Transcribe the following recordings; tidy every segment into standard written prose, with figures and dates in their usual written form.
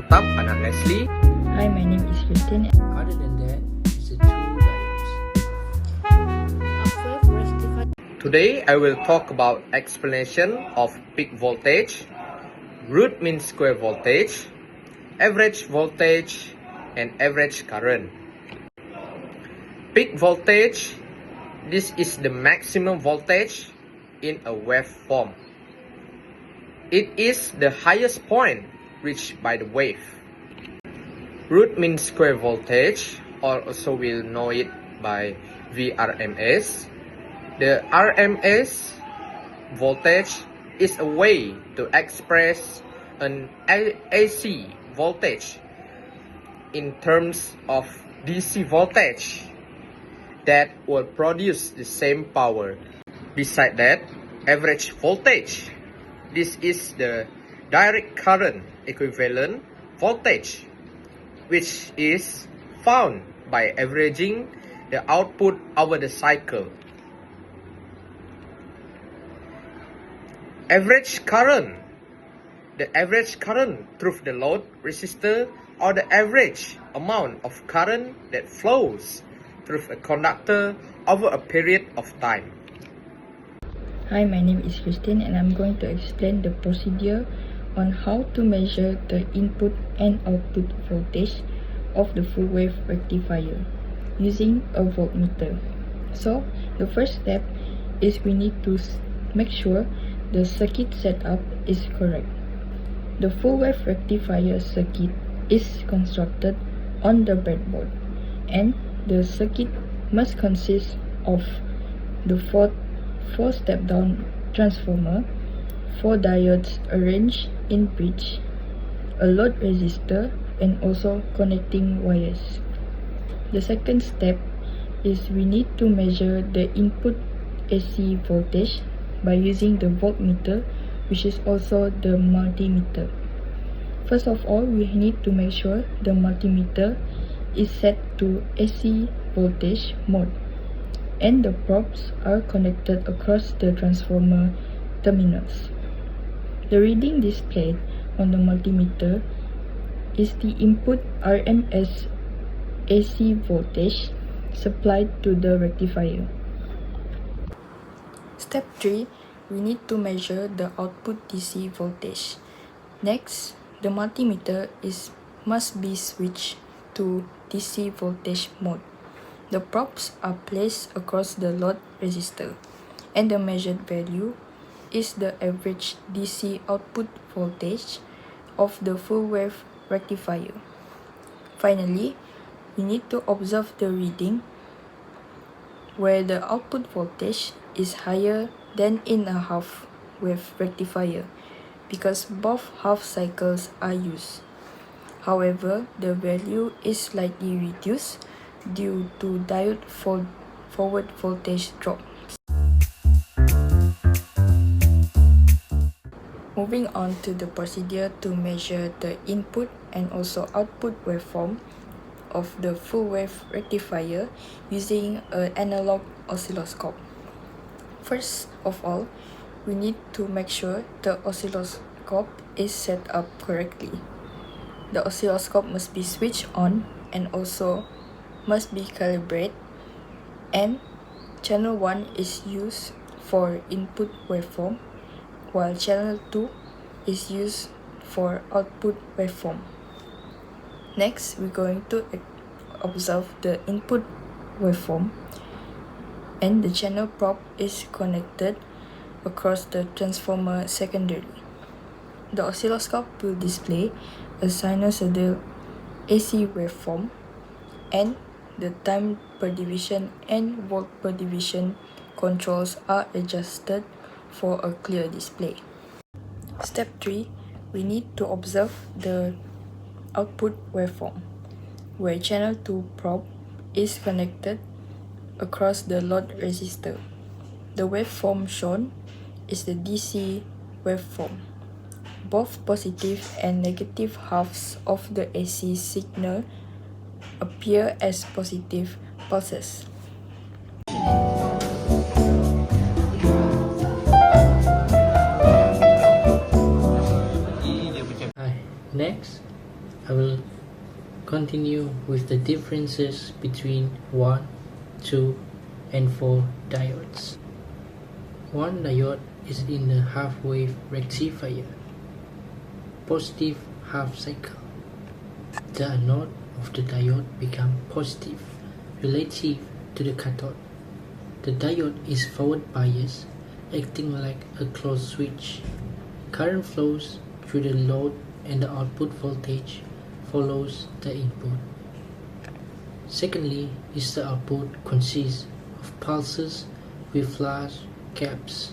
Mantap, anak Leslie. Hi, my name is Christine. Other than that, it's the two diodes. Today I will talk about explanation of peak voltage, root mean square voltage, average voltage, and average current. Peak voltage, this is the maximum voltage in a waveform. It is the highest point reached by the wave. Root mean square voltage, or also we'll know it by VRMS. The RMS voltage is a way to express an AC voltage in terms of DC voltage that will produce the same power. Beside that, average voltage. This is the direct current equivalent voltage, which is found by averaging the output over the cycle. Average current. The average current through the load resistor, or the average amount of current that flows through a conductor over a period of time. Hi, my name is Christine, and I'm going to explain the procedure on how to measure the input and output voltage of the full wave rectifier using a voltmeter. So, the first step is we need to make sure the circuit setup is correct. The full wave rectifier circuit is constructed on the breadboard, and the circuit must consist of the four step-down transformer, 4 diodes arranged in bridge, a load resistor, and also connecting wires. The second step is we need to measure the input AC voltage by using the voltmeter, which is also the multimeter. First of all, we need to make sure the multimeter is set to AC voltage mode, and the probes are connected across the transformer terminals. The reading displayed on the multimeter is the input RMS AC voltage supplied to the rectifier. Step 3, we need to measure the output DC voltage. Next, the multimeter must be switched to DC voltage mode. The probes are placed across the load resistor, and the measured value is the average DC output voltage of the full wave rectifier. Finally, we need to observe the reading where the output voltage is higher than in a half wave rectifier because both half cycles are used. However, the value is slightly reduced due to diode forward voltage drop. Moving on to the procedure to measure the input and also output waveform of the full wave rectifier using an analog oscilloscope. First of all, we need to make sure the oscilloscope is set up correctly. The oscilloscope must be switched on and also must be calibrated, and channel 1 is used for input waveform while channel 2 is used for output waveform. Next, we're going to observe the input waveform, and the channel probe is connected across the transformer secondary. The oscilloscope will display a sinusoidal AC waveform, and the time per division and volt per division controls are adjusted for a clear display. Step 3, we need to observe the output waveform, where channel 2 probe is connected across the load resistor. The waveform shown is the DC waveform. Both positive and negative halves of the AC signal appear as positive pulses. Next, I will continue with the differences between 1, 2, and 4 diodes. One diode is in the half-wave rectifier, positive half cycle. The anode of the diode becomes positive relative to the cathode. The diode is forward biased, acting like a closed switch. Current flows through the load and the output voltage follows the input. Secondly, is the output consists of pulses with large gaps.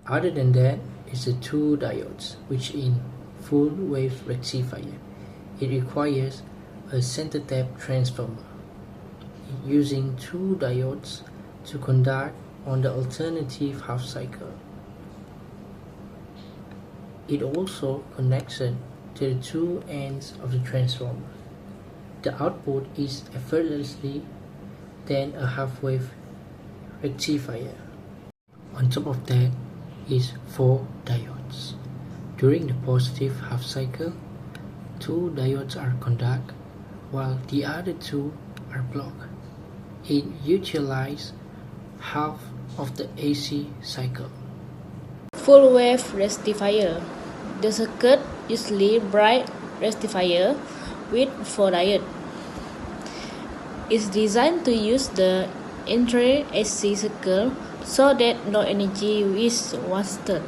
Other than that is the two diodes, which in full wave rectifier, it requires a center tap transformer using two diodes to conduct on the alternative half cycle. It also connects to the two ends of the transformer. The output is effortlessly than a half-wave rectifier. On top of that is 4 diodes. During the positive half cycle, 2 diodes are conduct while the other 2 are blocked. It utilizes half of the AC cycle. Full wave rectifier. The circuit usually bright rectifier with 4 diodes. It's designed to use the entire AC cycle so that no energy is wasted.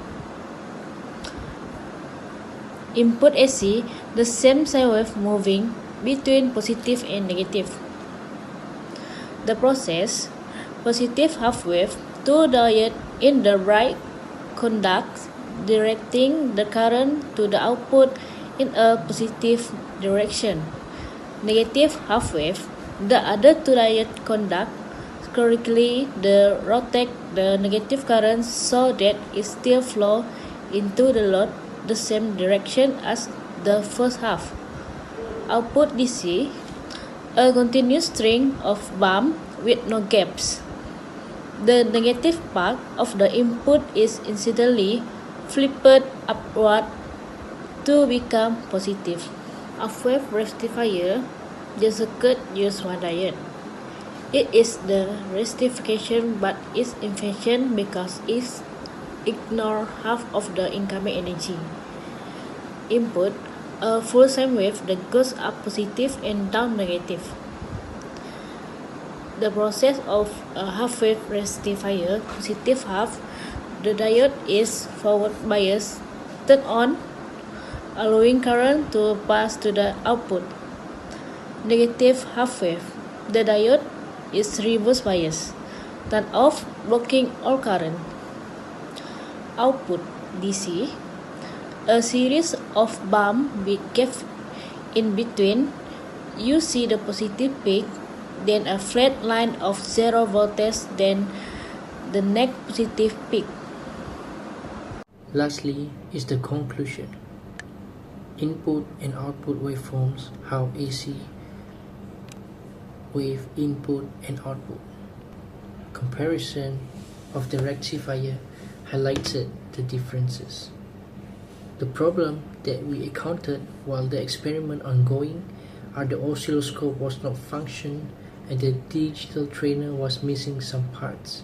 Input AC, the same sine wave moving between positive and negative. The process, positive half wave, 2 diodes in the right conduct directing the current to the output in a positive direction. Negative half wave, the other 2 diodes conduct correctly the rotate the negative current so that it still flows into the load the same direction as the first half. Output DC, a continuous string of bumps with no gaps. The negative part of the input is incidentally flipped upward to become positive. Half-wave rectifier, the circuit uses 1 diode. It is the rectification but is inefficient because it ignores half of the incoming energy. Input, a full sine wave that goes up positive and down negative. The process of a half-wave rectifier, positive half, the diode is forward biased, turned on, allowing current to pass to the output. Negative half-wave, the diode is reverse biased, turned off, blocking all current. Output DC, a series of bumps with gaps in between. You see the positive peak, then a flat line of 0 voltage, then the next positive peak. Lastly is the conclusion. Input and output waveforms have AC wave input and output. Comparison of the rectifier highlighted the differences. The problem that we encountered while the experiment ongoing are the oscilloscope was not functioning and the digital trainer was missing some parts.